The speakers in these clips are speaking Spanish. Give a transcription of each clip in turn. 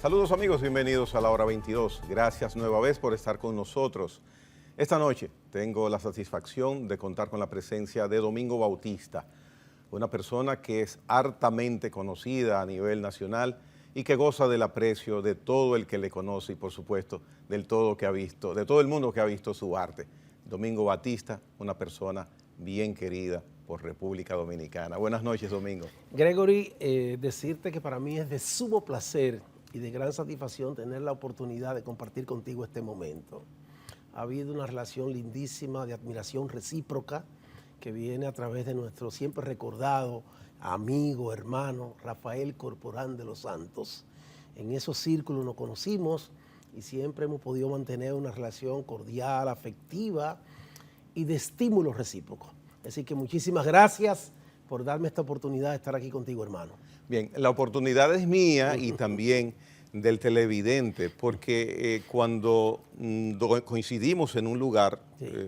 Saludos amigos, bienvenidos a la hora 22. Gracias nueva vez por estar con nosotros. Esta noche tengo la satisfacción de contar con la presencia de Domingo Bautista, una persona que es hartamente conocida a nivel nacional y que goza del aprecio de todo el que le conoce y por supuesto de todo el mundo que ha visto su arte. Domingo Bautista, una persona bien querida por República Dominicana. Buenas noches, Domingo. Gregory, decirte que para mí es de sumo placer y de gran satisfacción tener la oportunidad de compartir contigo este momento. Ha habido una relación lindísima de admiración recíproca que viene a través de nuestro siempre recordado amigo, hermano, Rafael Corporán de los Santos. En esos círculos nos conocimos y siempre hemos podido mantener una relación cordial, afectiva y de estímulo recíproco. Así que muchísimas gracias por darme esta oportunidad de estar aquí contigo, hermano. Bien, la oportunidad es mía y también del televidente, porque cuando coincidimos en un lugar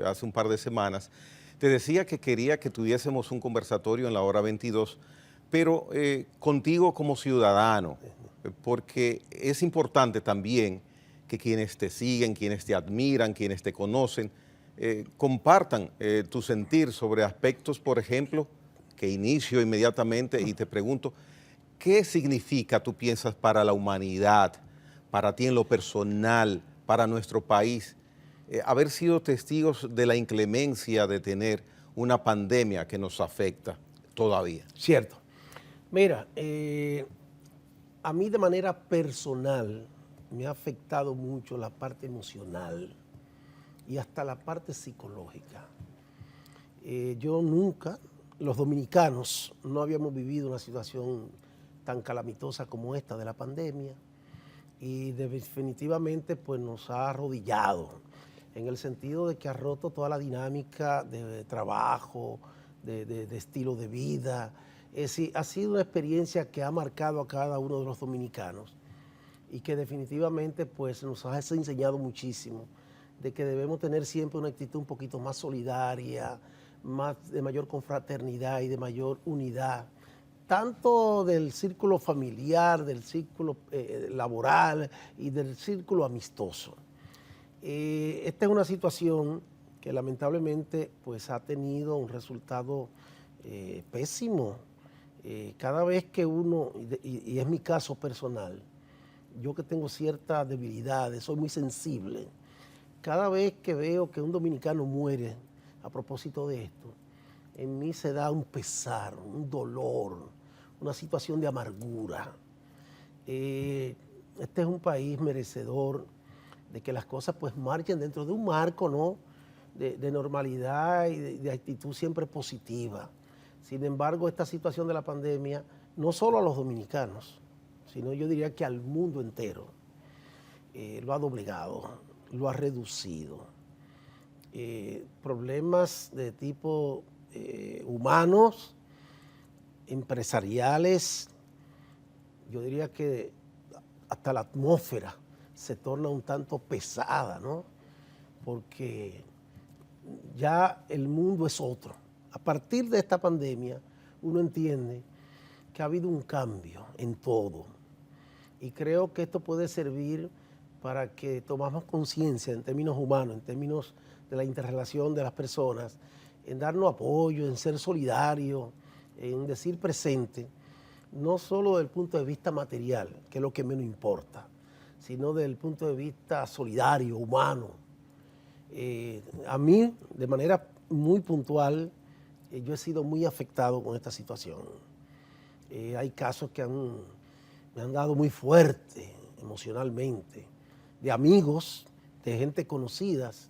hace un par de semanas, te decía que quería que tuviésemos un conversatorio en la hora 22, pero contigo como ciudadano, porque es importante también que quienes te siguen, quienes te admiran, quienes te conocen, compartan tu sentir sobre aspectos, por ejemplo, que inicio inmediatamente y te pregunto, ¿qué significa, tú piensas, para la humanidad, para ti en lo personal, para nuestro país, haber sido testigos de la inclemencia de tener una pandemia que nos afecta todavía? Cierto. Mira, a mí de manera personal me ha afectado mucho la parte emocional y hasta la parte psicológica. Yo nunca, los dominicanos, no habíamos vivido una situación tan calamitosa como esta de la pandemia y definitivamente pues nos ha arrodillado en el sentido de que ha roto toda la dinámica de trabajo, de estilo de vida. Ha sido una experiencia que ha marcado a cada uno de los dominicanos y que definitivamente pues nos ha enseñado muchísimo de que debemos tener siempre una actitud un poquito más solidaria, de mayor confraternidad y de mayor unidad, tanto del círculo familiar, del círculo laboral y del círculo amistoso. Esta es una situación que lamentablemente pues, ha tenido un resultado pésimo. Cada vez que uno, y es mi caso personal, yo que tengo ciertas debilidades, soy muy sensible, cada vez que veo que un dominicano muere a propósito de esto, en mí se da un pesar, un dolor, una situación de amargura. Este es un país merecedor de que las cosas pues marchen dentro de un marco, ¿no?, de normalidad y de actitud siempre positiva. Sin embargo, esta situación de la pandemia, no solo a los dominicanos, sino yo diría que al mundo entero, lo ha doblegado, lo ha reducido. Problemas de tipo humanos, empresariales, yo diría que hasta la atmósfera se torna un tanto pesada, ¿no? Porque ya el mundo es otro. A partir de esta pandemia, uno entiende que ha habido un cambio en todo. Y creo que esto puede servir para que tomamos conciencia en términos humanos, en términos de la interrelación de las personas, en darnos apoyo, en ser solidarios, en decir presente, no solo desde el punto de vista material, que es lo que menos importa, sino desde el punto de vista solidario, humano. A mí, de manera muy puntual, yo he sido muy afectado con esta situación. Hay casos que me han dado muy fuerte emocionalmente, de amigos, de gente conocidas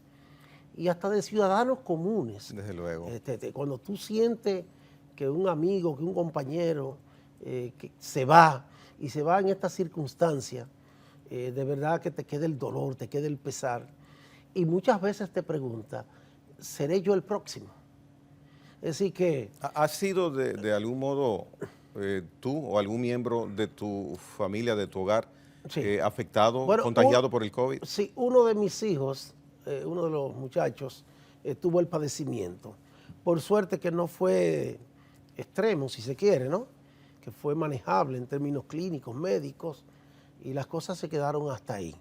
y hasta de ciudadanos comunes. Desde luego. Cuando tú sientes que un amigo, que un compañero que se va y se va en esta circunstancia, de verdad que te queda el dolor, te queda el pesar. Y muchas veces te preguntas, ¿seré yo el próximo? Es decir que... ¿Has sido de algún modo tú o algún miembro de tu familia, de tu hogar, Sí. afectado, Bueno, contagiado por el COVID? Sí, uno de mis hijos, uno de los muchachos, tuvo el padecimiento. Por suerte que no fue extremo, si se quiere, ¿no? Que fue manejable en términos clínicos, médicos, y las cosas se quedaron hasta ahí.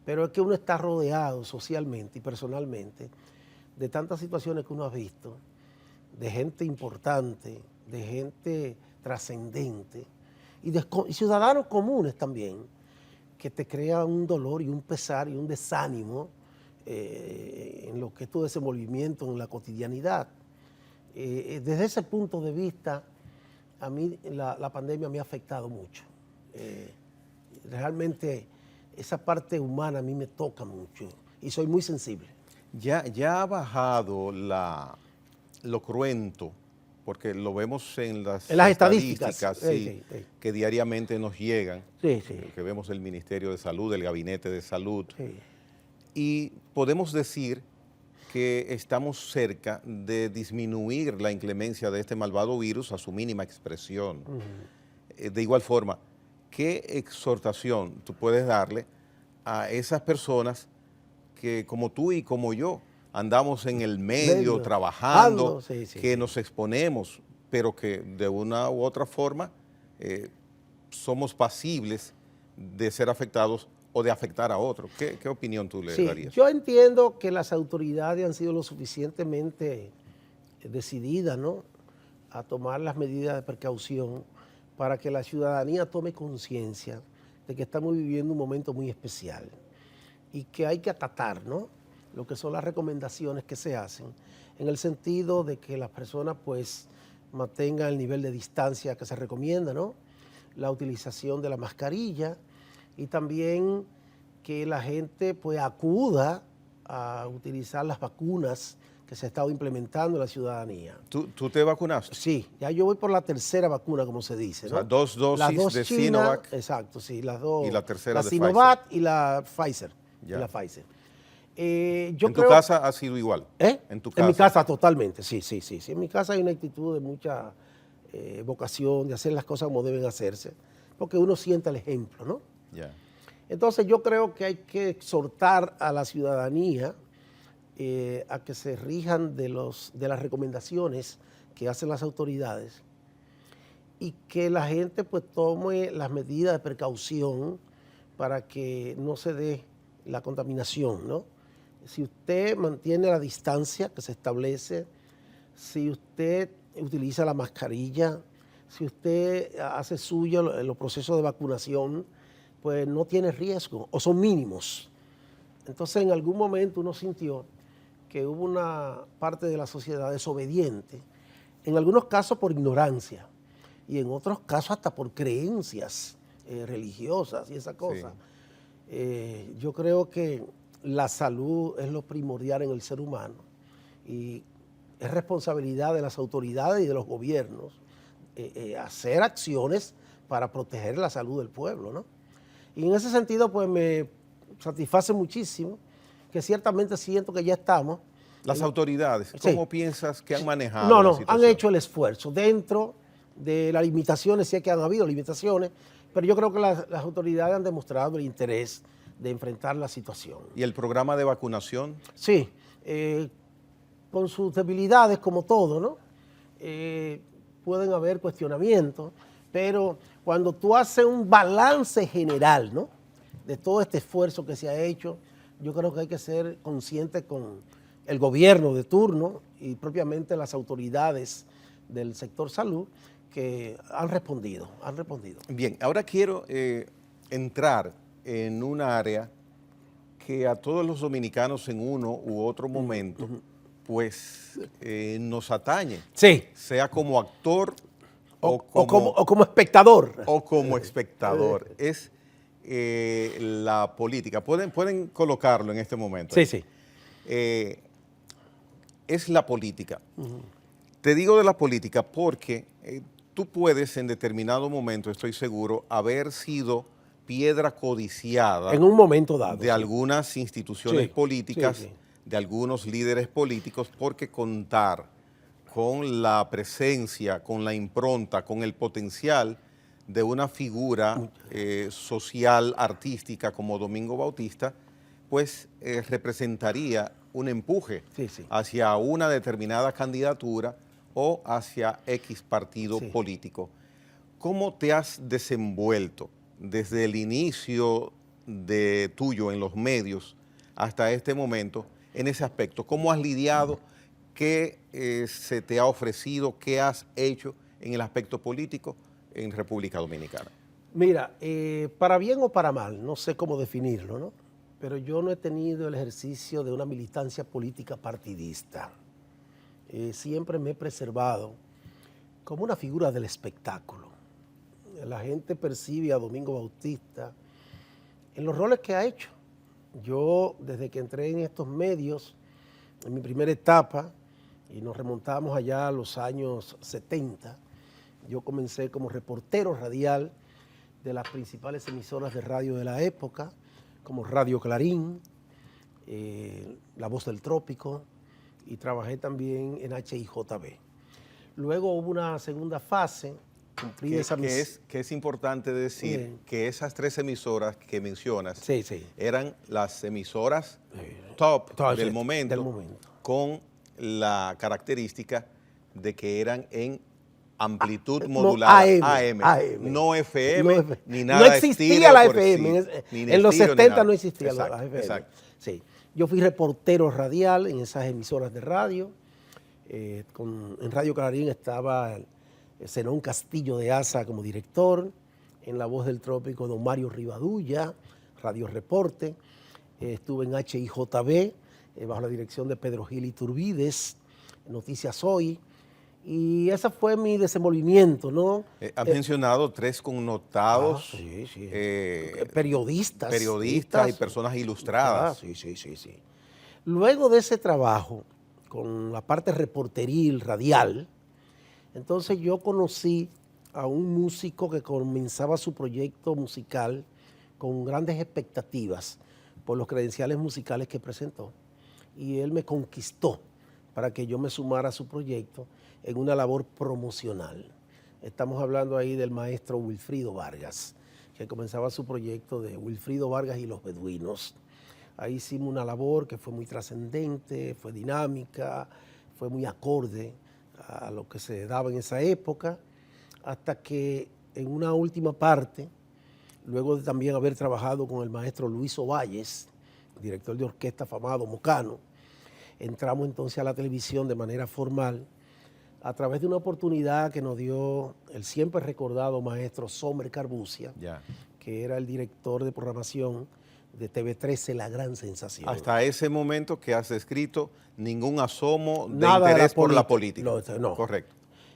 Pero es que uno está rodeado socialmente y personalmente de tantas situaciones que uno ha visto, de gente importante, de gente trascendente y ciudadanos comunes también, que te crean un dolor y un pesar y un desánimo en lo que es tu desenvolvimiento en la cotidianidad. Desde ese punto de vista, a mí la pandemia me ha afectado mucho. Realmente esa parte humana a mí me toca mucho y soy muy sensible. Ya ha bajado lo cruento, porque lo vemos en las estadísticas sí, que diariamente nos llegan, Sí. que vemos el Ministerio de Salud, el Gabinete de Salud, Sí. y podemos decir que estamos cerca de disminuir la inclemencia de este malvado virus a su mínima expresión. De igual forma, ¿qué exhortación tú puedes darle a esas personas que, como tú y como yo, andamos en el medio trabajando, que nos exponemos, pero que de una u otra forma somos pasibles de ser afectados o de afectar a otros? ¿Qué opinión tú le darías? Yo entiendo que las autoridades han sido lo suficientemente decididas, ¿no?, a tomar las medidas de precaución para que la ciudadanía tome conciencia de que estamos viviendo un momento muy especial y que hay que acatar, ¿no?, lo que son las recomendaciones que se hacen, en el sentido de que las personas pues mantengan el nivel de distancia que se recomienda, ¿no?, la utilización de la mascarilla y también que la gente pues acuda a utilizar las vacunas que se ha estado implementando en la ciudadanía. ¿Tú te vacunaste? Sí, ya yo voy por la tercera vacuna, como se dice, ¿no? O sea, dos dosis de Sinovac. Exacto, sí, las dos. Y la tercera la de Sinovac Pfizer. y la Pfizer. Ya. Y la Pfizer. ¿En tu casa ha sido igual? ¿En tu casa? En mi casa totalmente, sí. En mi casa hay una actitud de mucha vocación, de hacer las cosas como deben hacerse, porque uno siente el ejemplo, ¿no? Ya. Entonces yo creo que hay que exhortar a la ciudadanía a que se rijan de las recomendaciones que hacen las autoridades y que la gente pues tome las medidas de precaución para que no se dé la contaminación, ¿no? Si usted mantiene la distancia que se establece, si usted utiliza la mascarilla, si usted hace suyo los procesos de vacunación, pues no tiene riesgo o son mínimos. Entonces en algún momento uno sintió que hubo una parte de la sociedad desobediente, en algunos casos por ignorancia y en otros casos hasta por creencias religiosas y esa cosa. Sí. Yo creo que la salud es lo primordial en el ser humano y es responsabilidad de las autoridades y de los gobiernos hacer acciones para proteger la salud del pueblo, ¿no? Y en ese sentido, pues me satisface muchísimo, que ciertamente siento que ya estamos. Las autoridades, ¿cómo piensas que han manejado la situación? Han hecho el esfuerzo dentro de las limitaciones, sé que han habido limitaciones, pero yo creo que las autoridades han demostrado el interés de enfrentar la situación. ¿Y el programa de vacunación? Sí, con sus debilidades como todo, ¿no? Pueden haber cuestionamientos, pero cuando tú haces un balance general, ¿no?, de todo este esfuerzo que se ha hecho, yo creo que hay que ser consciente con el gobierno de turno y propiamente las autoridades del sector salud que han respondido. Bien, ahora quiero entrar en un área que a todos los dominicanos en uno u otro momento pues nos atañe. Sí. Sea como actor o como espectador. O como espectador. Es la política. Pueden colocarlo en este momento. Sí. Es la política. Te digo de la política porque tú puedes en determinado momento, estoy seguro, haber sido piedra codiciada en un momento dado de algunas instituciones políticas, sí. de algunos líderes políticos, porque contar con la presencia, con la impronta, con el potencial de una figura social, artística como Domingo Bautista, pues representaría un empuje hacia una determinada candidatura o hacia X partido político. ¿Cómo te has desenvuelto desde el inicio de tuyo en los medios hasta este momento en ese aspecto? ¿Cómo has lidiado? ¿Qué se te ha ofrecido? ¿Qué has hecho en el aspecto político en República Dominicana? Mira, para bien o para mal, no sé cómo definirlo, ¿no? Pero yo no he tenido el ejercicio de una militancia política partidista. Siempre me he preservado como una figura del espectáculo. La gente percibe a Domingo Bautista en los roles que ha hecho. Yo, desde que entré en estos medios, en mi primera etapa, y nos remontamos allá a los años 70, yo comencé como reportero radial de las principales emisoras de radio de la época, como Radio Clarín, La Voz del Trópico, y trabajé también en HIJB. Luego hubo una segunda fase, cumplí esa misión. Que es importante decir que esas 3 emisoras que mencionas eran las emisoras top del momento, con la característica de que eran en amplitud modulada, AM, no FM, ni nada. No existía la FM, en los 70 no existía la FM. Exacto. Sí. Yo fui reportero radial en esas emisoras de radio. En Radio Clarín estaba Zenón Castillo de Asa como director, en La Voz del Trópico don Mario Rivadulla, Radio Reporte. Estuve en HIJB, bajo la dirección de Pedro Gil Iturbides, Noticias Hoy, y ese fue mi desenvolvimiento, ¿no? Has mencionado 3 connotados periodistas y personas ilustradas. Sí. Luego de ese trabajo, con la parte reporteril, radial, entonces yo conocí a un músico que comenzaba su proyecto musical con grandes expectativas por los credenciales musicales que presentó, y él me conquistó para que yo me sumara a su proyecto en una labor promocional. Estamos hablando ahí del maestro Wilfrido Vargas, que comenzaba su proyecto de Wilfrido Vargas y los Beduinos. Ahí hicimos una labor que fue muy trascendente, fue dinámica, fue muy acorde a lo que se daba en esa época, hasta que en una última parte, luego de también haber trabajado con el maestro Luis Ovalles, director de orquesta afamado mocano, entramos entonces a la televisión de manera formal a través de una oportunidad que nos dio el siempre recordado maestro Somer Carbucia, que era el director de programación de TV13, La Gran Sensación. Hasta ese momento que has descrito, ningún asomo de interés por la política. No. Correcto.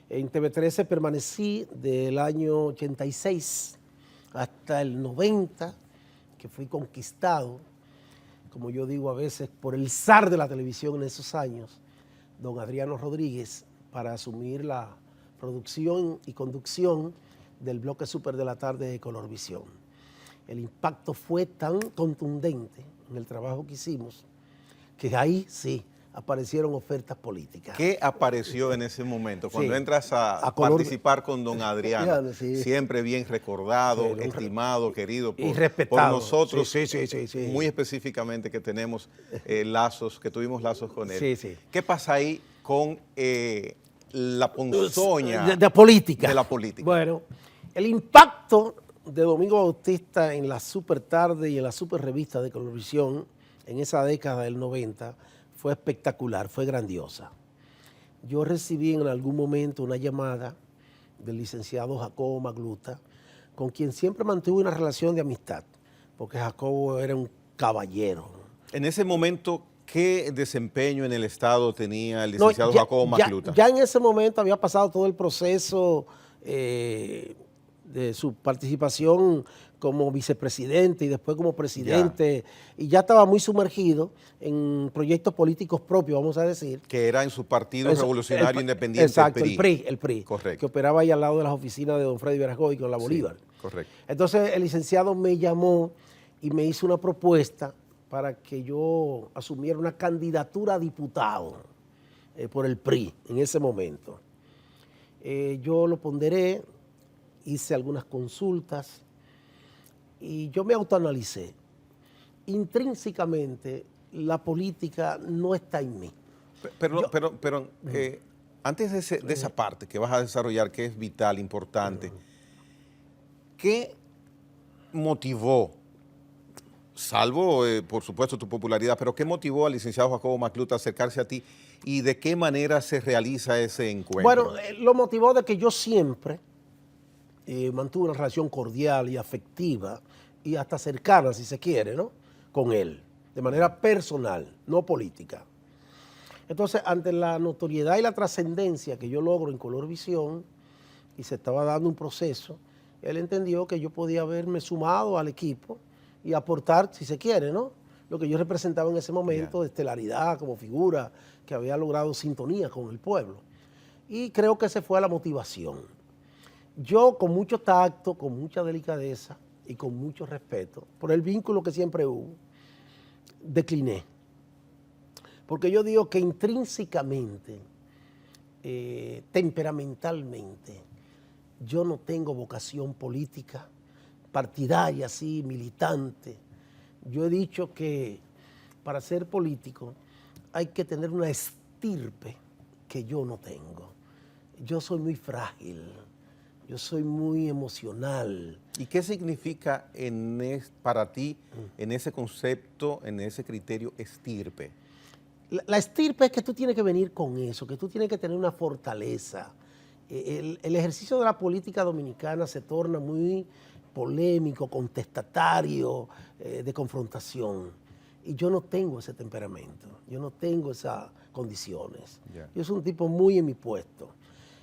En TV13 permanecí del año 86 hasta el 90, que fui conquistado, como yo digo a veces, por el zar de la televisión en esos años, don Adriano Rodríguez, para asumir la producción y conducción del bloque Súper de la Tarde de Colorvisión. El impacto fue tan contundente en el trabajo que hicimos que ahí sí aparecieron ofertas políticas. ¿Qué apareció en ese momento? Cuando entras a participar con don Adriano, siempre bien recordado, estimado, querido y respetado por nosotros, muy específicamente que tenemos lazos, que tuvimos lazos con él. ¿Qué pasa ahí con la ponzoña de política? De la política. Bueno, el impacto de Domingo Bautista en la Super Tarde y en la Super Revista de Colorvisión en esa década del 90 fue espectacular, fue grandiosa. Yo recibí en algún momento una llamada del licenciado Jacobo Magluta, con quien siempre mantuve una relación de amistad, porque Jacobo era un caballero. En ese momento, ¿qué desempeño en el Estado tenía el licenciado Jacobo Magluta? Ya en ese momento había pasado todo el proceso de su participación como vicepresidente y después como presidente, y ya estaba muy sumergido en proyectos políticos propios, vamos a decir. Que era en su partido revolucionario independiente. Exacto, el PRI. Correcto. Que operaba ahí al lado de las oficinas de don Freddy Verasgoy con la Bolívar. Correcto. Entonces el licenciado me llamó y me hizo una propuesta para que yo asumiera una candidatura a diputado por el PRI en ese momento. Yo lo ponderé, hice algunas consultas y yo me autoanalicé. Intrínsecamente, la política no está en mí. Pero antes de esa parte que vas a desarrollar, que es vital, importante, ¿qué motivó, salvo por supuesto tu popularidad, pero qué motivó al licenciado Jacobo Macluta a acercarse a ti y de qué manera se realiza ese encuentro? Bueno, lo motivó de que yo siempre mantuve una relación cordial y afectiva y hasta cercana, si se quiere, ¿no?, con él, de manera personal, no política. Entonces, ante la notoriedad y la trascendencia que yo logro en Color Visión, y se estaba dando un proceso, él entendió que yo podía haberme sumado al equipo y aportar, si se quiere, ¿no?, lo que yo representaba en ese momento de estelaridad como figura que había logrado sintonía con el pueblo. Y creo que esa fue la motivación. Yo, con mucho tacto, con mucha delicadeza y con mucho respeto, por el vínculo que siempre hubo, decliné. Porque yo digo que intrínsecamente, temperamentalmente, yo no tengo vocación política, partidaria, así, militante. Yo he dicho que para ser político hay que tener una estirpe que yo no tengo. Yo soy muy frágil, yo soy muy emocional. ¿Y qué significa para ti, en ese concepto, en ese criterio, estirpe? La estirpe es que tú tienes que venir con eso, que tú tienes que tener una fortaleza. El ejercicio de la política dominicana se torna muy polémico, contestatario, de confrontación. Y yo no tengo ese temperamento, yo no tengo esas condiciones. Yeah. Yo soy un tipo muy en mi puesto.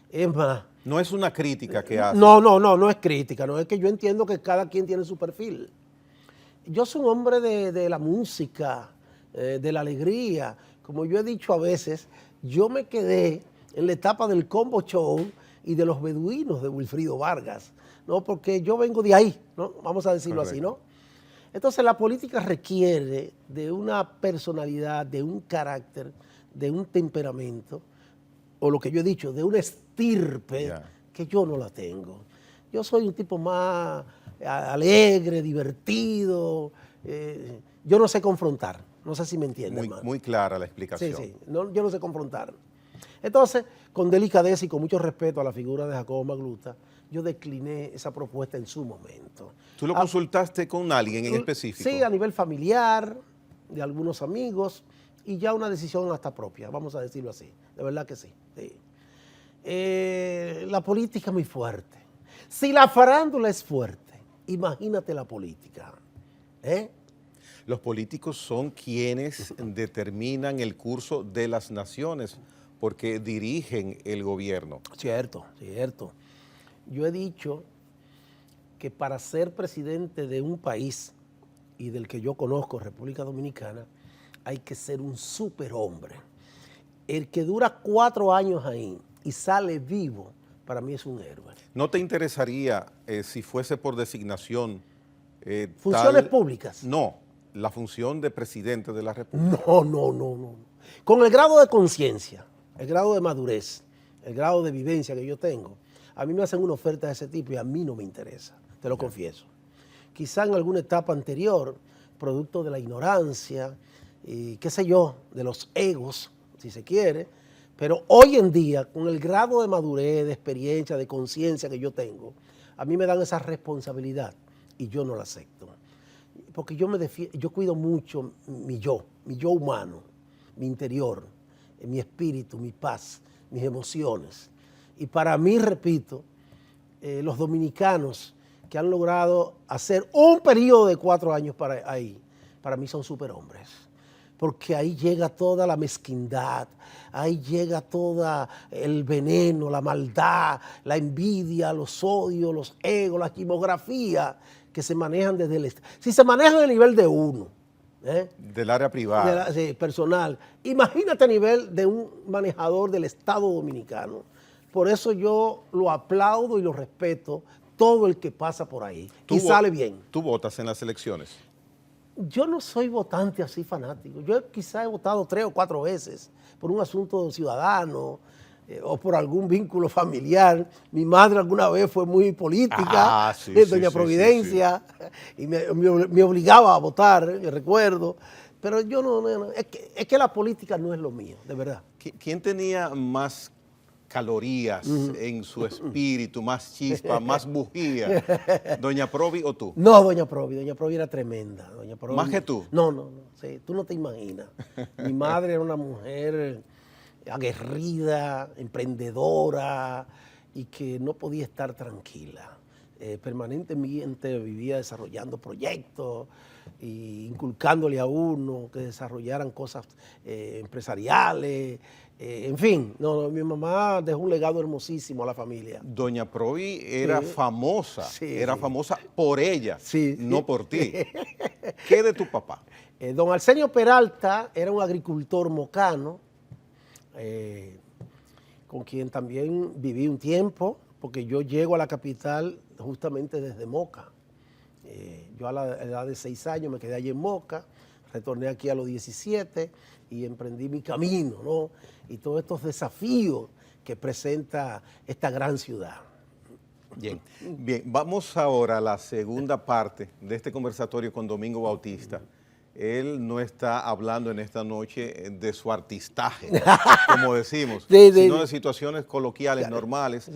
Es más... No es una crítica que hace. No es crítica, no es que yo entiendo que cada quien tiene su perfil. Yo soy un hombre de la música, de la alegría. Como yo he dicho a veces, yo me quedé en la etapa del combo show y de los beduinos de Wilfrido Vargas, ¿no? Porque yo vengo de ahí, ¿no? Vamos a decirlo así, ¿no? Entonces la política requiere de una personalidad, de un carácter, de un temperamento, o lo que yo he dicho, de una estirpe que yo no la tengo. Yo soy un tipo más alegre, divertido, yo no sé confrontar, no sé si me entienden. Muy clara la explicación. Sí, no, yo no sé confrontar. Entonces, con delicadeza y con mucho respeto a la figura de Jacobo Macluta, yo decliné esa propuesta en su momento. ¿Tú lo consultaste con alguien en específico? Sí, a nivel familiar, de algunos amigos, y ya una decisión hasta propia, vamos a decirlo así, de verdad que sí. La política es muy fuerte. Si la farándula es fuerte, imagínate la política. Los políticos son quienes determinan el curso de las naciones porque dirigen el gobierno. Cierto. Yo he dicho que para ser presidente de un país y del que yo conozco, República Dominicana, hay que ser un superhombre. El que dura 4 años ahí y sale vivo, para mí es un héroe. ¿No te interesaría, si fuese por designación, funciones públicas? No, la función de presidente de la República. No. Con el grado de conciencia, el grado de madurez, el grado de vivencia que yo tengo, a mí me hacen una oferta de ese tipo y a mí no me interesa, te lo confieso. Quizá en alguna etapa anterior, producto de la ignorancia, y qué sé yo, de los egos, si se quiere, pero hoy en día, con el grado de madurez, de experiencia, de conciencia que yo tengo, a mí me dan esa responsabilidad y yo no la acepto. Porque yo cuido mucho mi yo humano, mi interior, mi espíritu, mi paz, mis emociones. Y para mí, repito, los dominicanos que han logrado hacer un periodo de 4 años para mí son superhombres. Porque ahí llega toda la mezquindad, ahí llega todo el veneno, la maldad, la envidia, los odios, los egos, la quimografía que se manejan desde el... Si se manejan a nivel de uno, del área privada. Personal. Imagínate a nivel de un manejador del Estado Dominicano. Por eso yo lo aplaudo y lo respeto, todo el que pasa por ahí y sale bien. ¿Tú votas en las elecciones? Yo no soy votante así fanático. Yo quizá he votado 3 o 4 veces por un asunto ciudadano o por algún vínculo familiar. Mi madre alguna vez fue muy política, doña Providencia, y me obligaba a votar, me recuerdo. Pero yo no, es que la política no es lo mío, de verdad. ¿Quién tenía más calorías en su espíritu, más chispa, más bujía? ¿Doña Provi o tú? No, Doña Provi era tremenda. Doña Provi, ¿Más que tú? No, sí, tú no te imaginas. Mi madre era una mujer aguerrida, emprendedora y que no podía estar tranquila. Permanentemente vivía desarrollando proyectos e inculcándole a uno que desarrollaran cosas empresariales. En fin, mi mamá dejó un legado hermosísimo a la familia. Doña Provi era famosa, era sí. famosa por ella, Sí. no por ti. ¿Qué de tu papá? Don Arsenio Peralta era un agricultor mocano, con quien también viví un tiempo, porque yo llego a la capital justamente desde Moca. Yo a la edad de 6 años me quedé allí en Moca, retorné aquí a los 17 y emprendí mi camino, ¿no? Y todos estos desafíos que presenta esta gran ciudad. Bien, vamos ahora a la segunda parte de este conversatorio con Domingo Bautista. Él no está hablando en esta noche de su artistaje, como decimos, sino de situaciones coloquiales, normales,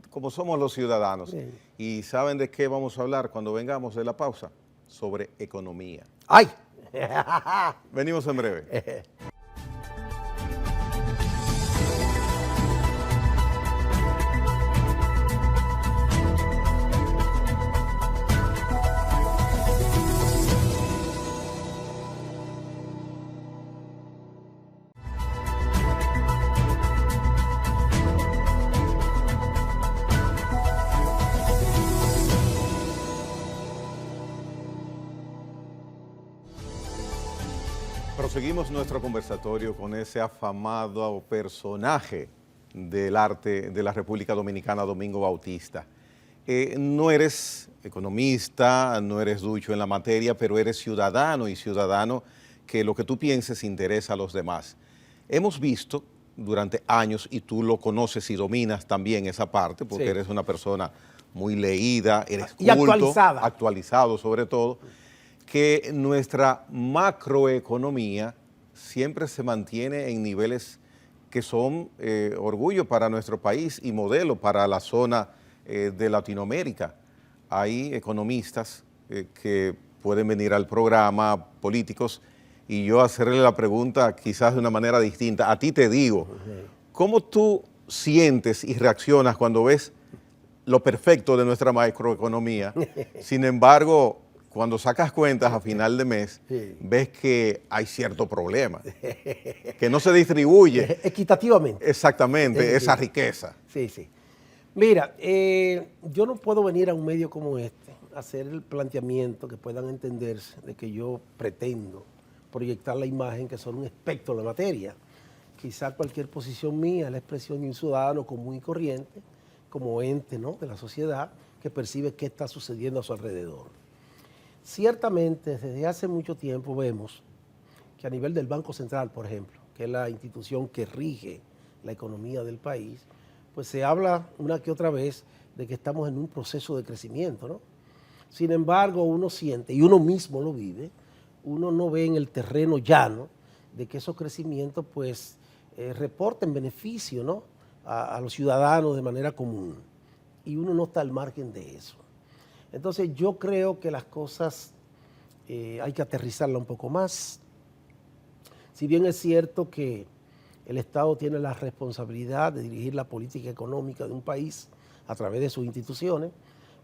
como somos los ciudadanos. ¿Y saben de qué vamos a hablar cuando vengamos de la pausa? Sobre economía. ¡Ay! Venimos en breve. Proseguimos nuestro conversatorio con ese afamado personaje del arte de la República Dominicana, Domingo Bautista. No eres economista, no eres ducho en la materia, pero eres ciudadano y ciudadano que lo que tú pienses interesa a los demás. Hemos visto durante años, y tú lo conoces y dominas también esa parte, porque eres una persona muy leída, eres culto, actualizado sobre todo, que nuestra macroeconomía siempre se mantiene en niveles que son orgullo para nuestro país y modelo para la zona de Latinoamérica. Hay economistas que pueden venir al programa, políticos, y yo hacerle la pregunta quizás de una manera distinta. A ti te digo, ¿cómo tú sientes y reaccionas cuando ves lo perfecto de nuestra macroeconomía? Sin embargo, cuando sacas cuentas a final de mes, ves que hay cierto problema, que no se distribuye equitativamente. Exactamente, esa riqueza. Sí. Mira, yo no puedo venir a un medio como este a hacer el planteamiento que puedan entenderse de que yo pretendo proyectar la imagen que son un experto en la materia. Quizá cualquier posición mía es la expresión de un ciudadano común y corriente, como ente, ¿no?, de la sociedad, que percibe qué está sucediendo a su alrededor. Ciertamente, desde hace mucho tiempo vemos que a nivel del Banco Central, por ejemplo, que es la institución que rige la economía del país, pues se habla una que otra vez de que estamos en un proceso de crecimiento, ¿no? Sin embargo, uno siente, y uno mismo lo vive, uno no ve en el terreno llano de que esos crecimientos pues reporten beneficio, ¿no?, a los ciudadanos de manera común, y uno no está al margen de eso. Entonces yo creo que las cosas hay que aterrizarlas un poco más. Si bien es cierto que el Estado tiene la responsabilidad de dirigir la política económica de un país a través de sus instituciones,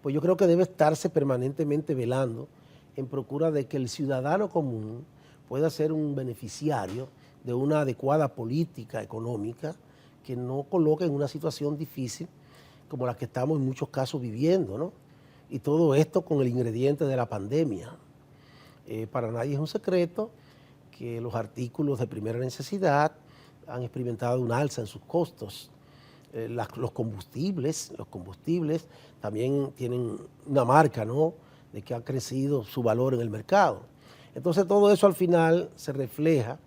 pues yo creo que debe estarse permanentemente velando en procura de que el ciudadano común pueda ser un beneficiario de una adecuada política económica que no coloque en una situación difícil como la que estamos en muchos casos viviendo, ¿no? Y todo esto con el ingrediente de la pandemia. Para nadie es un secreto que los artículos de primera necesidad han experimentado un alza en sus costos. Los combustibles también tienen una marca, ¿no?, de que ha crecido su valor en el mercado. Entonces todo eso al final se refleja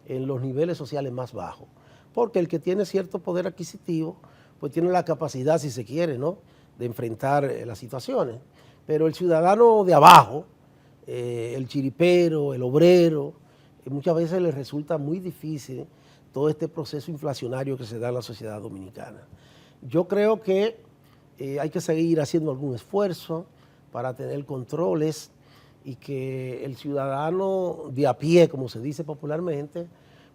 en los niveles sociales más bajos, porque el que tiene cierto poder adquisitivo, pues tiene la capacidad, si se quiere, ¿no?, de enfrentar las situaciones. Pero el ciudadano de abajo, el chiripero, el obrero, muchas veces le resulta muy difícil todo este proceso inflacionario que se da en la sociedad dominicana. Yo creo que hay que seguir haciendo algún esfuerzo para tener controles y que el ciudadano de a pie, como se dice popularmente,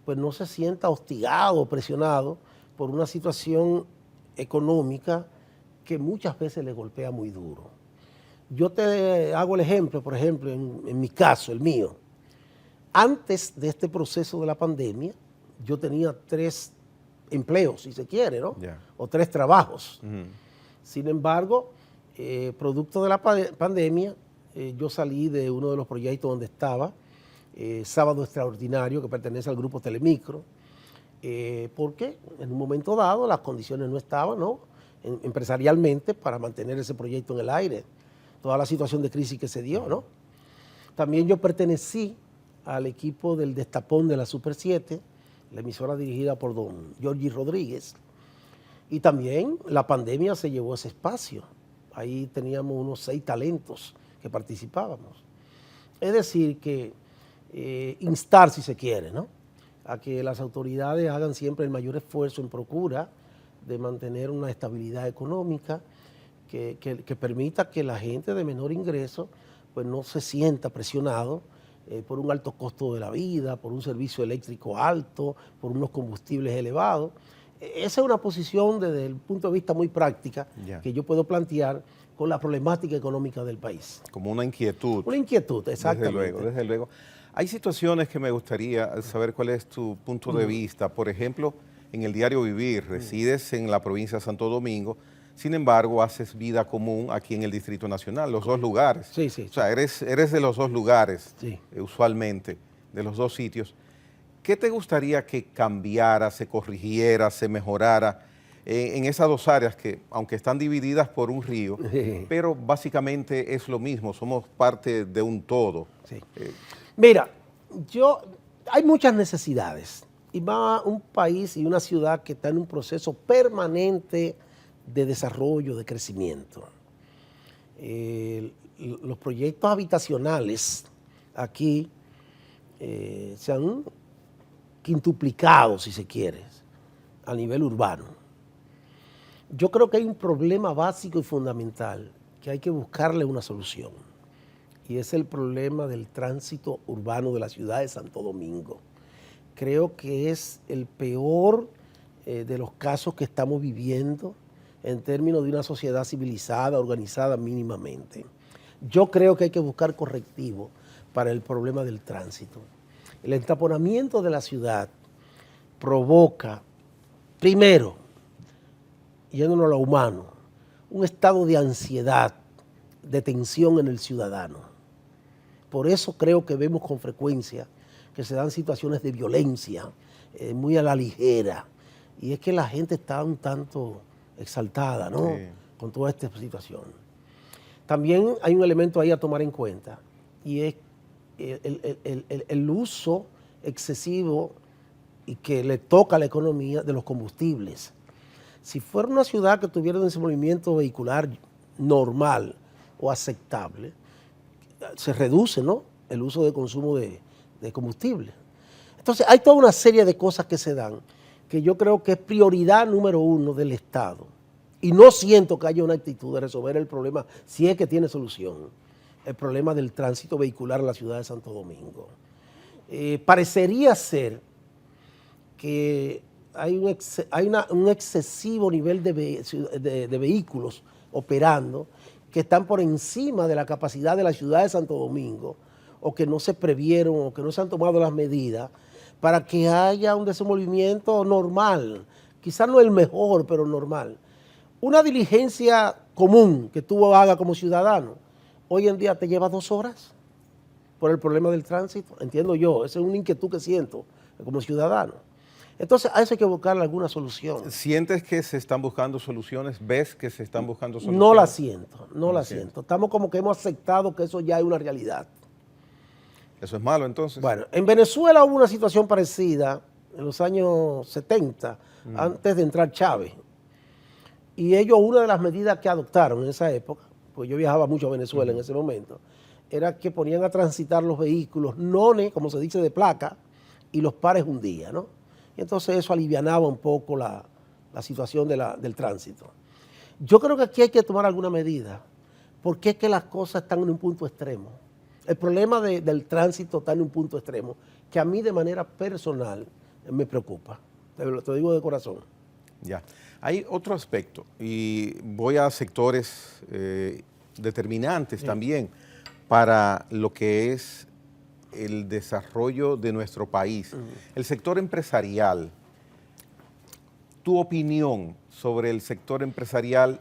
pues no se sienta hostigado o presionado por una situación económica que muchas veces le golpea muy duro. Yo te hago el ejemplo, por ejemplo, en mi caso, el mío. Antes de este proceso de la pandemia, yo tenía 3 empleos, si se quiere, ¿no? Yeah. O 3 trabajos. Sin embargo, producto de la pandemia, yo salí de uno de los proyectos donde estaba, Sábado Extraordinario, que pertenece al grupo Telemicro, porque en un momento dado las condiciones no estaban, ¿no?, empresarialmente para mantener ese proyecto en el aire, toda la situación de crisis que se dio, ¿no? También yo pertenecí al equipo del Destapón de la Super 7, la emisora dirigida por don Giorgi Rodríguez, y también la pandemia se llevó ese espacio. Ahí teníamos unos 6 talentos que participábamos. Es decir, que instar, si se quiere, ¿no?, a que las autoridades hagan siempre el mayor esfuerzo en procura de mantener una estabilidad económica que permita que la gente de menor ingreso pues no se sienta presionado por un alto costo de la vida, por un servicio eléctrico alto, por unos combustibles elevados. Esa es una posición desde el punto de vista muy práctica que yo puedo plantear con la problemática económica del país. Como una inquietud. Una inquietud, exactamente. Desde luego, desde luego. Hay situaciones que me gustaría saber cuál es tu punto de vista. Por ejemplo, en el diario Vivir, resides en la provincia de Santo Domingo, sin embargo, haces vida común aquí en el Distrito Nacional, los 2 lugares. Sí, sí. O sea, eres de los 2 lugares, sí, usualmente, de los 2 sitios. ¿Qué te gustaría que cambiara, se corrigiera, se mejorara en esas 2 áreas que, aunque están divididas por un río, pero básicamente es lo mismo, somos parte de un todo? Sí. Mira, hay muchas necesidades y va un país y una ciudad que está en un proceso permanente de desarrollo, de crecimiento. Los proyectos habitacionales aquí se han quintuplicado, si se quiere, a nivel urbano. Yo creo que hay un problema básico y fundamental que hay que buscarle una solución, y es el problema del tránsito urbano de la ciudad de Santo Domingo. Creo que es el peor de los casos que estamos viviendo en términos de una sociedad civilizada, organizada mínimamente. Yo creo que hay que buscar correctivos para el problema del tránsito. El entaponamiento de la ciudad provoca, primero, yéndonos a lo humano, un estado de ansiedad, de tensión en el ciudadano. Por eso creo que vemos con frecuencia que se dan situaciones de violencia muy a la ligera, y es que la gente está un tanto exaltada, ¿no?, sí, con toda esta situación. También hay un elemento ahí a tomar en cuenta, y es el uso excesivo y que le toca a la economía de los combustibles. Si fuera una ciudad que tuviera un desenvolvimiento vehicular normal o aceptable, se reduce, ¿no?, el uso de consumo de combustible. Entonces, hay toda una serie de cosas que se dan que yo creo que es prioridad número 1 del Estado. Y no siento que haya una actitud de resolver el problema, si es que tiene solución, el problema del tránsito vehicular en la ciudad de Santo Domingo. Parecería ser que hay un excesivo nivel de vehículos operando que están por encima de la capacidad de la ciudad de Santo Domingo, o que no se previeron o que no se han tomado las medidas para que haya un desenvolvimiento normal, quizás no el mejor, pero normal. Una diligencia común que tú hagas como ciudadano, hoy en día te lleva 2 horas por el problema del tránsito, entiendo yo, esa es una inquietud que siento como ciudadano. Entonces, a eso hay que buscarle alguna solución. ¿Sientes que se están buscando soluciones? ¿Ves que se están buscando soluciones? No la siento, no la siento. Estamos como que hemos aceptado que eso ya es una realidad. ¿Eso es malo entonces? Bueno, en Venezuela hubo una situación parecida en los años 70, antes de entrar Chávez. Y ellos, una de las medidas que adoptaron en esa época, pues yo viajaba mucho a Venezuela en ese momento, era que ponían a transitar los vehículos nones, como se dice, de placa, y los pares un día, ¿no? Y entonces eso alivianaba un poco la situación del tránsito. Yo creo que aquí hay que tomar alguna medida, porque es que las cosas están en un punto extremo. El problema del tránsito está en un punto extremo, que a mí de manera personal me preocupa. Te lo digo de corazón. Ya. Hay otro aspecto, y voy a sectores determinantes también para lo que es el desarrollo de nuestro país. El sector empresarial, tu opinión sobre el sector empresarial,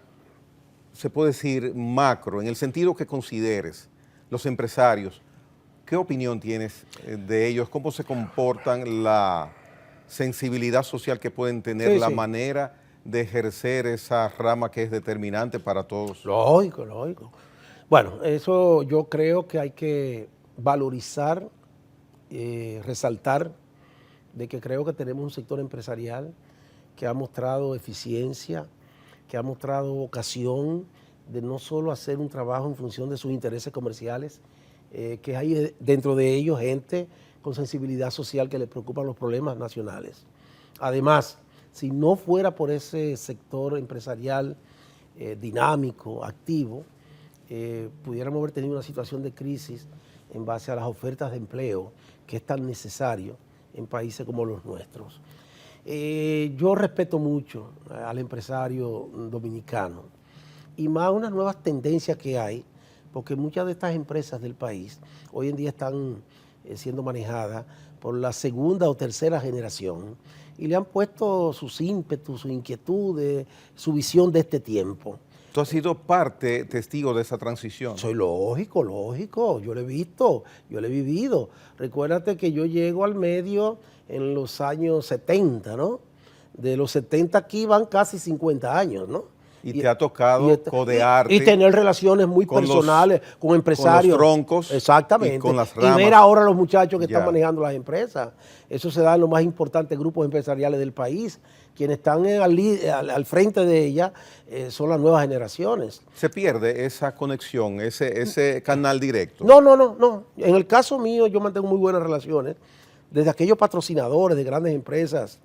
se puede decir macro, en el sentido que consideres, los empresarios, ¿qué opinión tienes de ellos? ¿Cómo se comportan? La sensibilidad social que pueden tener, la manera de ejercer esa rama que es determinante para todos. Lógico, lógico. Bueno, eso yo creo que hay que valorizar, resaltar de que creo que tenemos un sector empresarial que ha mostrado eficiencia, que ha mostrado vocación de no solo hacer un trabajo en función de sus intereses comerciales, que hay dentro de ellos gente con sensibilidad social que les preocupan los problemas nacionales. Además, si no fuera por ese sector empresarial dinámico, activo, pudiéramos haber tenido una situación de crisis en base a las ofertas de empleo que es tan necesario en países como los nuestros. Yo respeto mucho al empresario dominicano y más unas nuevas tendencias que hay, porque muchas de estas empresas del país hoy en día están siendo manejadas por la segunda o tercera generación y le han puesto sus ímpetus, sus inquietudes, su visión de este tiempo. ¿Tú has sido parte, testigo de esa transición? Soy lógico, lógico. Yo lo he visto, yo lo he vivido. Recuérdate que yo llego al medio en los años 70, ¿no? De los 70 aquí van casi 50 años, ¿no? Y te ha tocado codearte. Y tener relaciones muy personales con empresarios. Con los troncos. Exactamente. Y con las ramas. Y ver ahora a los muchachos que están manejando las empresas. Eso se da en los más importantes grupos empresariales del país. Quienes están al frente de ella son las nuevas generaciones. ¿Se pierde esa conexión, ese canal directo? No. En el caso mío yo mantengo muy buenas relaciones. Desde aquellos patrocinadores de grandes empresas,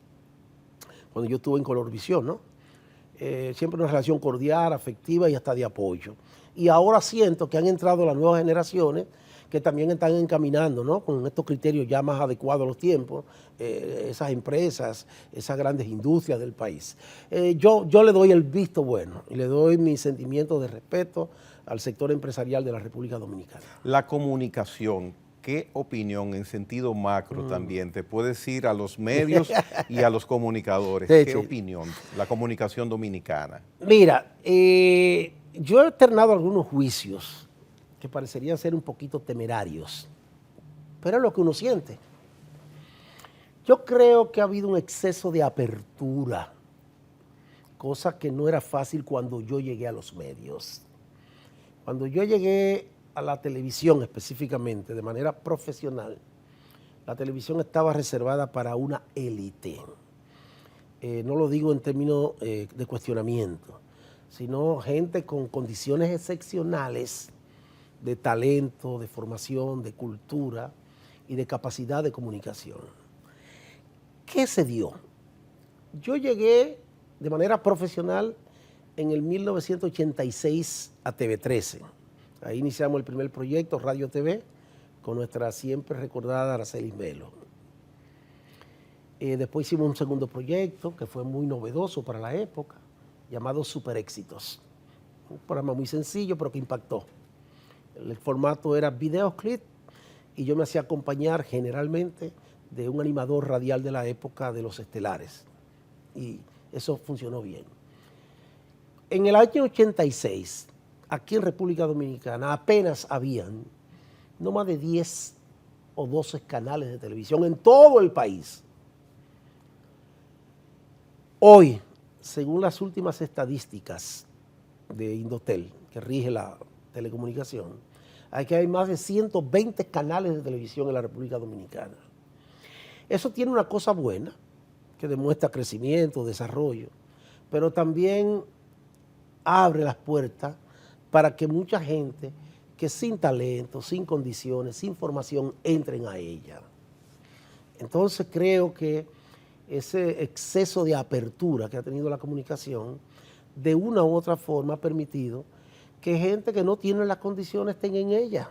cuando yo estuve en Colorvisión, ¿no? Siempre una relación cordial, afectiva y hasta de apoyo. Y ahora siento que han entrado las nuevas generaciones que también están encaminando, ¿no? Con estos criterios ya más adecuados a los tiempos, esas empresas, esas grandes industrias del país. Yo le doy el visto bueno y le doy mi sentimiento de respeto al sector empresarial de la República Dominicana. La comunicación, ¿qué opinión en sentido macro también te puedes ir a los medios y a los comunicadores? ¿Qué opinión? La comunicación dominicana. Mira, yo he externado algunos juicios que parecerían ser un poquito temerarios, pero es lo que uno siente. Yo creo que ha habido un exceso de apertura, cosa que no era fácil cuando yo llegué a los medios. Cuando yo llegué a la televisión específicamente, de manera profesional, la televisión estaba reservada para una élite. No lo digo en términos de cuestionamiento, sino gente con condiciones excepcionales de talento, de formación, de cultura y de capacidad de comunicación. ¿Qué se dio? Yo llegué de manera profesional en el 1986 a TV13. Ahí iniciamos el primer proyecto, Radio TV, con nuestra siempre recordada Aracelis Melo. Después hicimos un segundo proyecto que fue muy novedoso para la época, llamado Super Éxitos. Un programa muy sencillo, pero que impactó. El formato era videoclip y yo me hacía acompañar generalmente de un animador radial de la época de Los Estelares. Y eso funcionó bien. En el año 86, aquí en República Dominicana, apenas habían no más de 10 o 12 canales de televisión en todo el país. Hoy, según las últimas estadísticas de Indotel, que rige la telecomunicación, hay más de 120 canales de televisión en la República Dominicana. Eso tiene una cosa buena, que demuestra crecimiento, desarrollo, pero también abre las puertas para que mucha gente que sin talento, sin condiciones, sin formación, entren a ella. Entonces creo que ese exceso de apertura que ha tenido la comunicación, de una u otra forma ha permitido que gente que no tiene las condiciones estén en ella,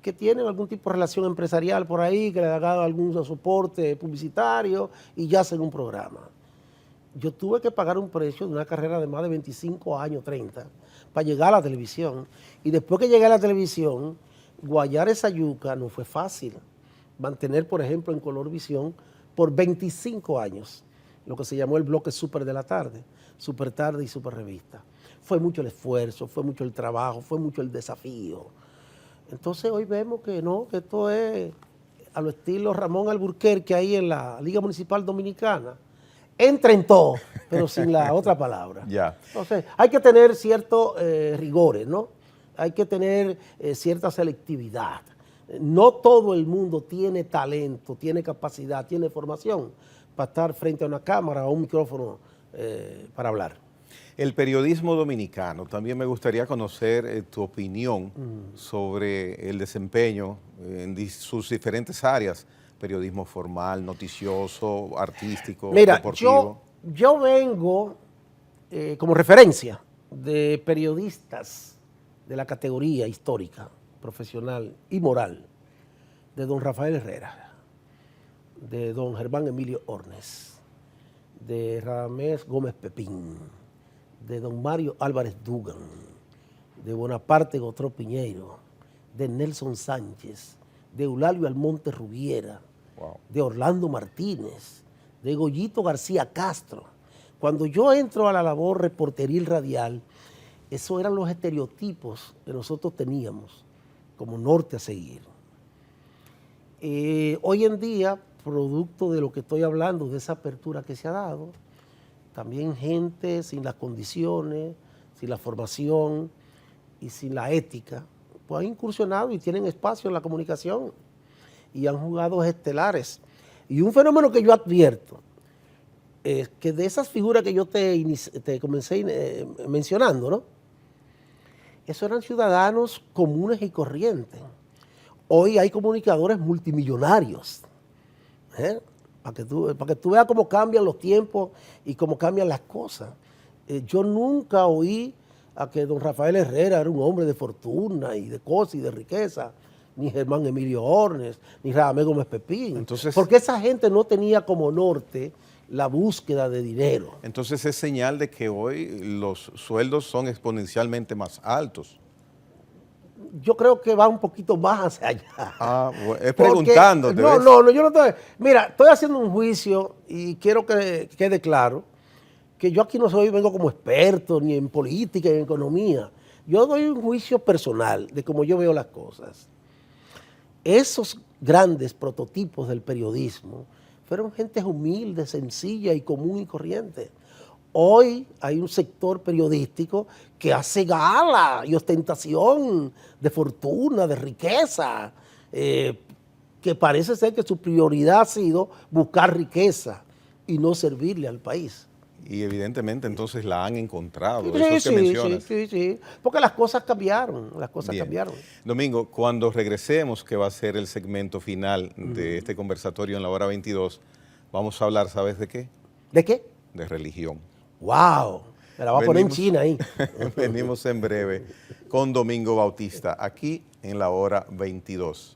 que tienen algún tipo de relación empresarial por ahí, que le hagan algún soporte publicitario y ya hacen un programa. Yo tuve que pagar un precio de una carrera de más de 25 años, 30, para llegar a la televisión. Y después que llegué a la televisión, guayar esa yuca no fue fácil. Mantener, por ejemplo, en Colorvisión por 25 años, lo que se llamó el bloque Super de la tarde, Super Tarde y Super Revista. Fue mucho el esfuerzo, fue mucho el trabajo, fue mucho el desafío. Entonces hoy vemos que no, que esto es a lo estilo Ramón Alburquerque ahí en la Liga Municipal Dominicana. Entra en todo, pero sin la otra palabra. Ya. Entonces hay que tener ciertos rigores, ¿no? Hay que tener cierta selectividad. No todo el mundo tiene talento, tiene capacidad, tiene formación para estar frente a una cámara o un micrófono para hablar. El periodismo dominicano, también me gustaría conocer tu opinión sobre el desempeño en sus diferentes áreas, periodismo formal, noticioso, artístico, deportivo. Yo vengo como referencia de periodistas de la categoría histórica, profesional y moral, de don Rafael Herrera, de don Germán Emilio Ornes, de Radamés Gómez Pepín, de don Mario Álvarez Dugan, de Bonaparte Gotró Piñeiro, de Nelson Sánchez, de Eulalio Almonte Rubiera, Wow. de Orlando Martínez, de Goyito García Castro. Cuando yo entro a la labor reporteril radial, esos eran los estereotipos que nosotros teníamos como norte a seguir. Hoy en día, producto de lo que estoy hablando, de esa apertura que se ha dado, también gente sin las condiciones, sin la formación y sin la ética, pues han incursionado y tienen espacio en la comunicación y han jugado estelares. Y un fenómeno que yo advierto es que de esas figuras que yo te comencé mencionando, ¿no? Esos eran ciudadanos comunes y corrientes. Hoy hay comunicadores multimillonarios, para que tú veas cómo cambian los tiempos y cómo cambian las cosas. Yo nunca oí a que don Rafael Herrera era un hombre de fortuna y de cosas y de riqueza, ni Germán Emilio Ornes, ni Radamés Gómez Pepín. Entonces, porque esa gente no tenía como norte la búsqueda de dinero. Entonces es señal de que hoy los sueldos son exponencialmente más altos. Yo creo que va un poquito más hacia allá. Ah, bueno, es preguntándote. No, yo no estoy. Mira, estoy haciendo un juicio y quiero que quede claro que yo aquí no vengo como experto ni en política ni en economía. Yo doy un juicio personal de cómo yo veo las cosas. Esos grandes prototipos del periodismo fueron gente humilde, sencilla y común y corriente. Hoy hay un sector periodístico que hace gala y ostentación de fortuna, de riqueza, que parece ser que su prioridad ha sido buscar riqueza y no servirle al país. Y evidentemente entonces la han encontrado, eso que mencionas. Sí, porque las cosas cambiaron, cambiaron. Domingo, cuando regresemos, que va a ser el segmento final de este conversatorio en la hora 22, vamos a hablar, ¿sabes de qué? ¿De qué? De religión. ¡Wow! Me la va a poner en China ahí. Venimos en breve con Domingo Bautista, aquí en la hora 22.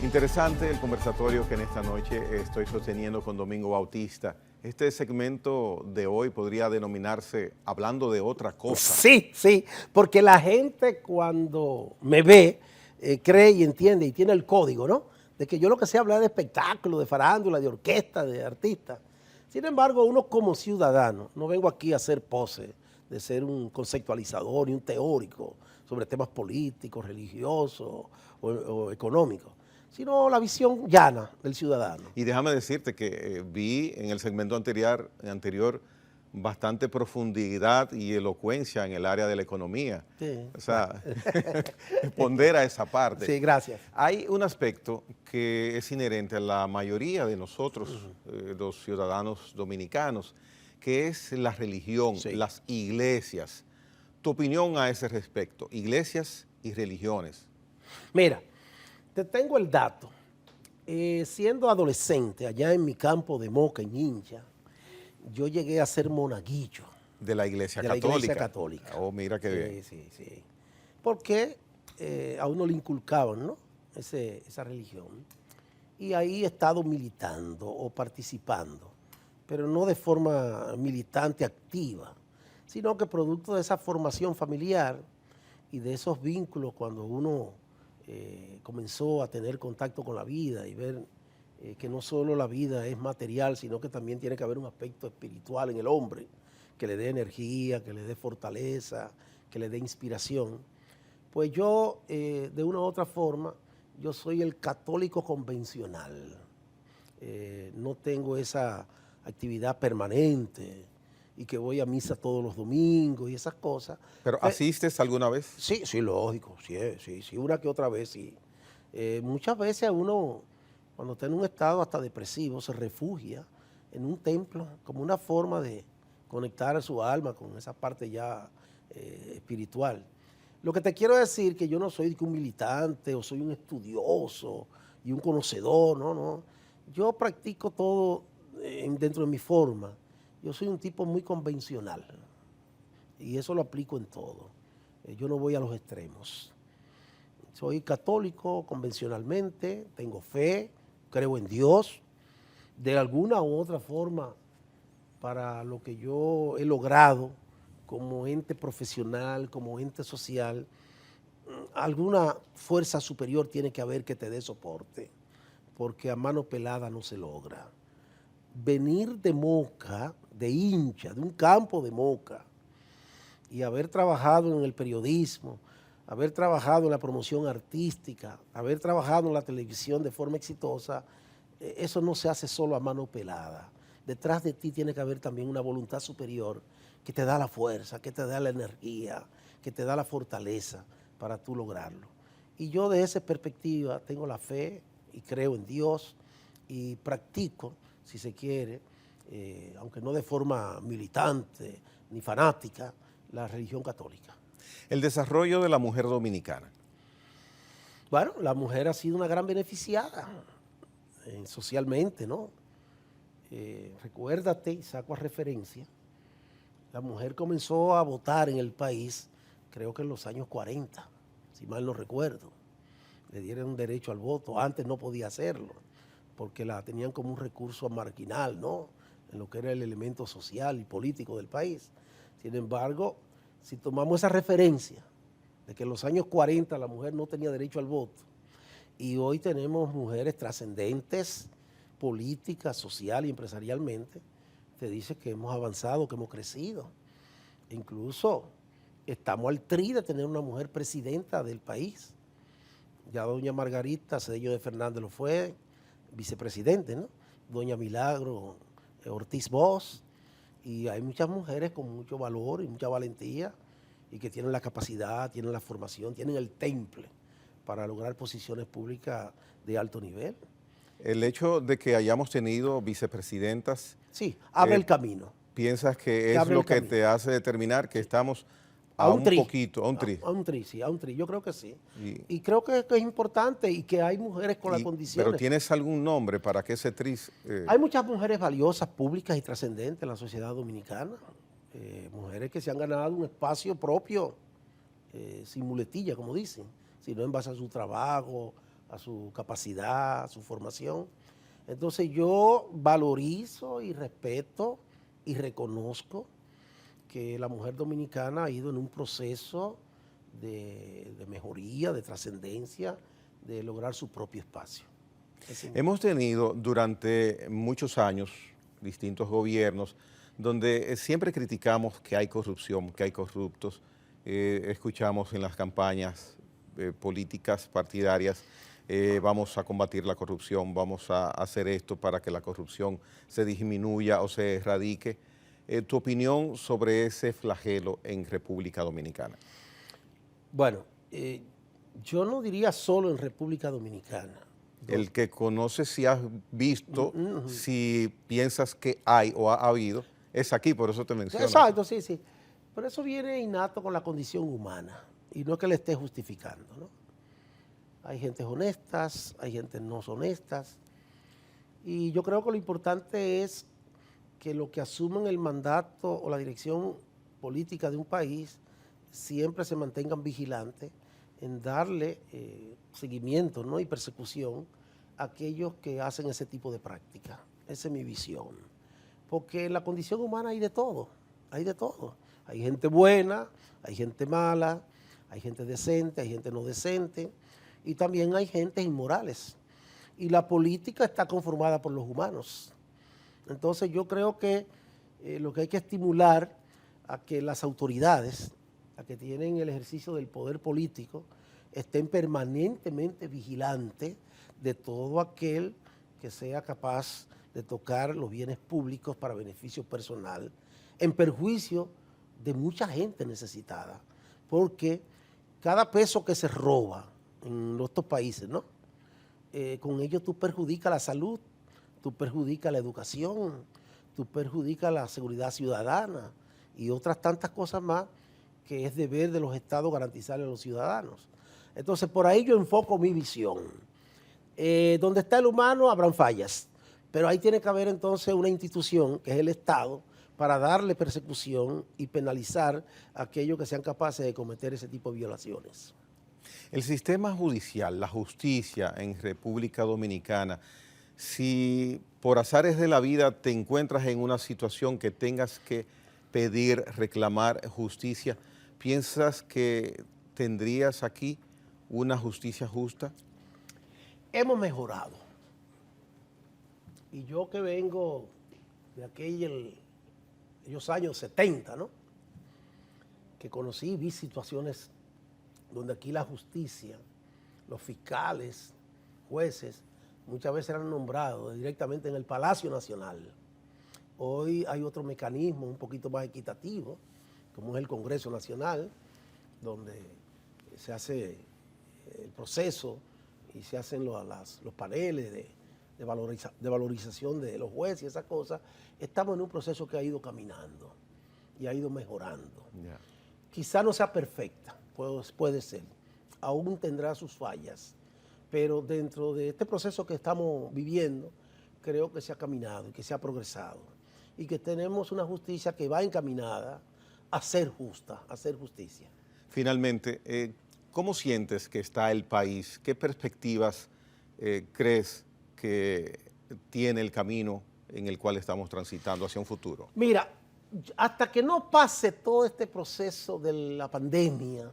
Interesante el conversatorio que en esta noche estoy sosteniendo con Domingo Bautista. Este segmento de hoy podría denominarse Hablando de otra cosa. Sí, porque la gente cuando me ve, cree y entiende y tiene el código, ¿no? De que yo lo que sé hablar de espectáculo, de farándula, de orquesta, de artista. Sin embargo, uno como ciudadano, no vengo aquí a hacer pose, de ser un conceptualizador y un teórico sobre temas políticos, religiosos o económicos, sino la visión llana del ciudadano. Y déjame decirte que vi en el segmento anterior bastante profundidad y elocuencia en el área de la economía. Sí. O sea, pondera esa parte. Sí, gracias. Hay un aspecto que es inherente a la mayoría de nosotros, los ciudadanos dominicanos, que es la religión, Sí. las iglesias. Tu opinión a ese respecto, iglesias y religiones. Mira, te tengo el dato. Siendo adolescente, allá en mi campo de Moca, en Hincha, yo llegué a ser monaguillo. De la Iglesia De la Católica. Iglesia Católica. Oh, mira qué bien. Sí, sí, sí. Porque a uno le inculcaban, ¿no? Esa religión. Y ahí he estado militando o participando, pero no de forma militante activa, sino que producto de esa formación familiar y de esos vínculos cuando uno comenzó a tener contacto con la vida y ver que no solo la vida es material, sino que también tiene que haber un aspecto espiritual en el hombre, que le dé energía, que le dé fortaleza, que le dé inspiración. Pues yo, de una u otra forma, yo soy el católico convencional. No tengo esa actividad permanente y que voy a misa todos los domingos y esas cosas. ¿Pero asistes alguna vez? Sí, sí, lógico, sí, una que otra vez, sí. Muchas veces a uno, cuando está en un estado hasta depresivo, se refugia en un templo como una forma de conectar a su alma con esa parte ya espiritual. Lo que te quiero decir que yo no soy un militante o soy un estudioso y un conocedor, no. Yo practico todo dentro de mi forma. Yo soy un tipo muy convencional y eso lo aplico en todo. Yo no voy a los extremos. Soy católico convencionalmente, tengo fe, creo en Dios. De alguna u otra forma, para lo que yo he logrado como ente profesional, como ente social, alguna fuerza superior tiene que haber que te dé soporte, porque a mano pelada no se logra. Venir de Moca, de Hincha, de un campo de Moca, y haber trabajado en el periodismo, haber trabajado en la promoción artística, haber trabajado en la televisión de forma exitosa, eso no se hace solo a mano pelada. Detrás de ti tiene que haber también una voluntad superior que te da la fuerza, que te da la energía, que te da la fortaleza para tú lograrlo. Y yo de esa perspectiva tengo la fe y creo en Dios y practico, si se quiere, aunque no de forma militante ni fanática, la religión católica. El desarrollo de la mujer dominicana. Bueno, la mujer ha sido una gran beneficiada socialmente, ¿no? Recuérdate, y saco a referencia, la mujer comenzó a votar en el país, creo que en los años 40, si mal no recuerdo. Le dieron derecho al voto, antes no podía hacerlo, porque la tenían como un recurso marginal, ¿no? En lo que era el elemento social y político del país. Sin embargo, si tomamos esa referencia de que en los años 40 la mujer no tenía derecho al voto y hoy tenemos mujeres trascendentes, política, social y empresarialmente, te dice que hemos avanzado, que hemos crecido. Incluso estamos al tri de tener una mujer presidenta del país. Ya doña Margarita Cedeño de Fernández lo fue, vicepresidente, ¿no? Doña Milagro Ortiz Bosch, y hay muchas mujeres con mucho valor y mucha valentía y que tienen la capacidad, tienen la formación, tienen el temple para lograr posiciones públicas de alto nivel. El hecho de que hayamos tenido vicepresidentas. Sí, abre el camino. ¿Piensas que es lo que te hace determinar que estamos a un poquito, a un tri? A un tri, sí, a un tri. Yo creo que sí. Y creo que es importante y que hay mujeres con las condiciones. ¿Pero tienes algún nombre para que ese tri? Hay muchas mujeres valiosas, públicas y trascendentes en la sociedad dominicana. Mujeres que se han ganado un espacio propio, sin muletilla, como dicen, sino en base a su trabajo, a su capacidad, a su formación. Entonces yo valorizo y respeto y reconozco que la mujer dominicana ha ido en un proceso de mejoría, de trascendencia, de lograr su propio espacio. Hemos tenido durante muchos años distintos gobiernos donde siempre criticamos que hay corrupción, que hay corruptos. Escuchamos en las campañas políticas partidarias vamos a combatir la corrupción, vamos a hacer esto para que la corrupción se disminuya o se erradique. Tu opinión sobre ese flagelo en República Dominicana. Bueno, yo no diría solo en República Dominicana. El que conoce, si has visto, si piensas que hay o ha habido, es aquí, por eso te menciono. Exacto, sí, sí. Pero eso viene innato con la condición humana y no es que le esté justificando, ¿no? Hay gentes honestas, hay gentes no honestas y yo creo que lo importante es que los que asumen el mandato o la dirección política de un país siempre se mantengan vigilantes en darle seguimiento, ¿no? y persecución a aquellos que hacen ese tipo de práctica. Esa es mi visión. Porque en la condición humana hay de todo, hay de todo. Hay gente buena, hay gente mala, hay gente decente, hay gente no decente y también hay gente inmorales. Y la política está conformada por los humanos. Entonces yo creo que lo que hay que estimular a que las autoridades, a que tienen el ejercicio del poder político, estén permanentemente vigilantes de todo aquel que sea capaz de tocar los bienes públicos para beneficio personal, en perjuicio de mucha gente necesitada, porque cada peso que se roba en estos países, ¿no? Con ello tú perjudicas la salud, tú perjudicas la educación, tú perjudicas la seguridad ciudadana y otras tantas cosas más que es deber de los estados garantizarle a los ciudadanos. Entonces, por ahí yo enfoco mi visión. Donde está el humano habrán fallas, pero ahí tiene que haber entonces una institución, que es el Estado, para darle persecución y penalizar a aquellos que sean capaces de cometer ese tipo de violaciones. El sistema judicial, la justicia en República Dominicana, si por azares de la vida te encuentras en una situación que tengas que pedir, reclamar justicia, ¿piensas que tendrías aquí una justicia justa? Hemos mejorado. Y yo que vengo de aquellos años 70, ¿no? Que conocí y vi situaciones donde aquí la justicia, los fiscales, jueces, muchas veces eran nombrados directamente en el Palacio Nacional. Hoy hay otro mecanismo un poquito más equitativo, como es el Congreso Nacional, donde se hace el proceso y se hacen los paneles de valorización de los jueces y esas cosas. Estamos en un proceso que ha ido caminando y ha ido mejorando. Yeah. Quizá no sea perfecta, puede ser, aún tendrá sus fallas, pero dentro de este proceso que estamos viviendo, creo que se ha caminado y que se ha progresado y que tenemos una justicia que va encaminada a ser justa, a ser justicia. Finalmente, ¿cómo sientes que está el país? ¿Qué perspectivas crees que tiene el camino en el cual estamos transitando hacia un futuro? Mira, hasta que no pase todo este proceso de la pandemia,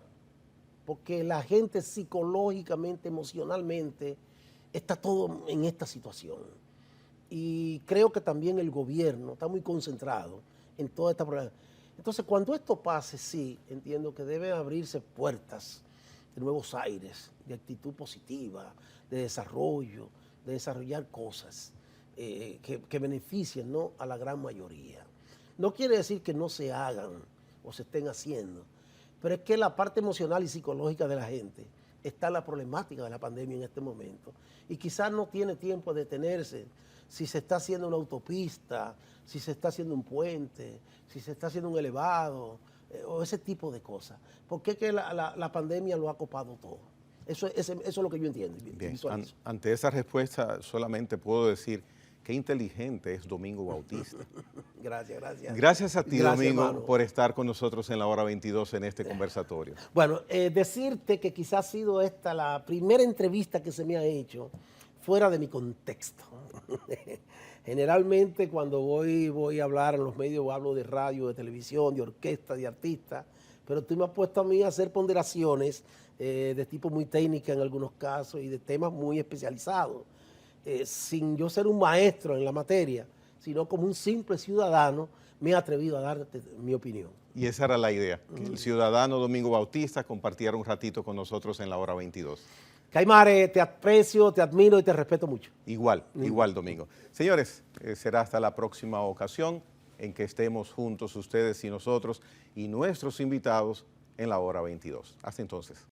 porque la gente psicológicamente, emocionalmente, está todo en esta situación. Y creo que también el gobierno está muy concentrado en toda esta problema. Entonces, cuando esto pase, sí, entiendo que deben abrirse puertas de nuevos aires, de actitud positiva, de desarrollo, de desarrollar cosas que beneficien, ¿no?, a la gran mayoría. No quiere decir que no se hagan o se estén haciendo, pero es que la parte emocional y psicológica de la gente está la problemática de la pandemia en este momento y quizás no tiene tiempo de detenerse si se está haciendo una autopista, si se está haciendo un puente, si se está haciendo un elevado o ese tipo de cosas, porque es que la pandemia lo ha copado todo. Eso es lo que yo entiendo. Bien. Ante esa respuesta solamente puedo decir qué inteligente es Domingo Bautista. Gracias, gracias. Gracias a ti, Domingo, hermano, por estar con nosotros en la hora 22 en este conversatorio. Bueno, decirte que quizás ha sido esta la primera entrevista que se me ha hecho fuera de mi contexto. Generalmente cuando voy a hablar en los medios, hablo de radio, de televisión, de orquesta, de artistas, pero tú me has puesto a mí a hacer ponderaciones de tipo muy técnica en algunos casos y de temas muy especializados. Sin yo ser un maestro en la materia, sino como un simple ciudadano, me he atrevido a darte mi opinión. Y esa era la idea, que el ciudadano Domingo Bautista compartiera un ratito con nosotros en la hora 22. Caimare, te aprecio, te admiro y te respeto mucho. Igual, Domingo. Señores, será hasta la próxima ocasión en que estemos juntos ustedes y nosotros y nuestros invitados en la hora 22. Hasta entonces.